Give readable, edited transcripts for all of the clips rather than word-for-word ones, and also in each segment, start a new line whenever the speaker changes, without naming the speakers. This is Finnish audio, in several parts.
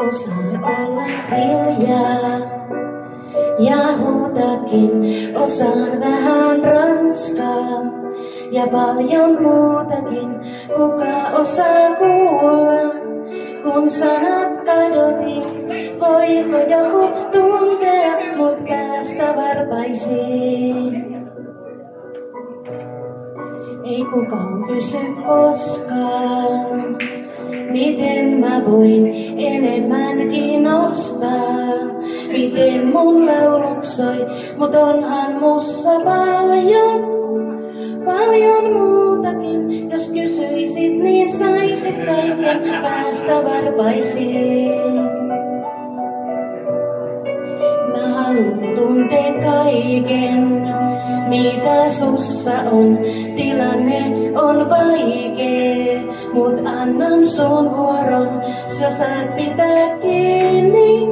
Osaan olla hiljaa ja huutakin, osaan vähän ranskaa ja paljon muutakin. Kuka osaa kuulla, kun sanat kadotin? Voiko joku tuntea mut päästä varpaisiin? Ei kukaan kysy koskaan, miten mä voin enemmän kiinnostaa. Miten mun lauluksoi, mut onhan mussa paljon muutakin. Jos kysyisit, niin saisit kaiken päästä varpaisiin. Mä haluun tuntea kaiken, mitä sussa on. Tilanne on vaikee, mut annan sun vuoron. Sä saat pitää kiinni,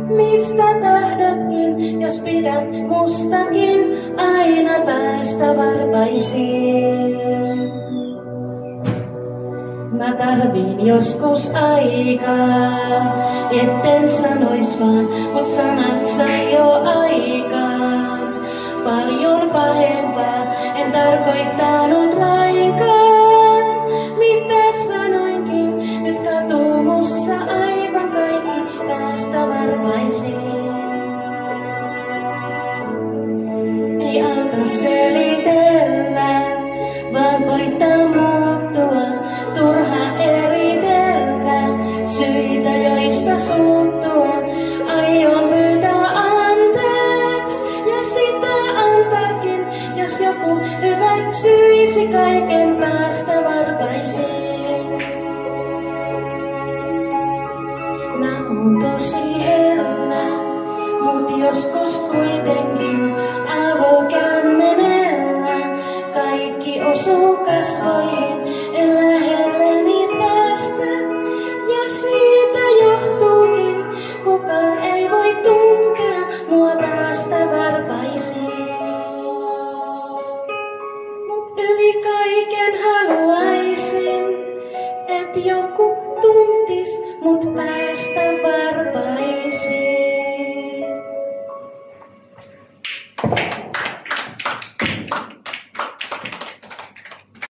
mistä tahdotkin. Jos pidät mustakin, aina päästä varpaisiin. Mä tarviin joskus aikaa, etten sanois vaan, mut sanat sai jo aikaan. Paljon pahempaa, en tarkoittanut lainkaan, mitä sanoinkin. Nyt katuu mussa aivan kaikki, päästä varpaisiin. Ei auta selitellä, vaan koittaa muuttua. Turha eritellä syitä, joista suuttua. Aion pyytää anteeksi ja sitä antaakin, jos joku hyväksyisi kaiken päästä varpaisiin. Mä oon tosi hellä, mut joskus kuitenkin avokämmenellä kaikki osuu kasvoihin. En lähelleni päästä ja siitä johtuukin, kukaan ei voi tuntea mua päästä varpaisiin. Mut yli kaiken haluaisin, et joku tuntis mut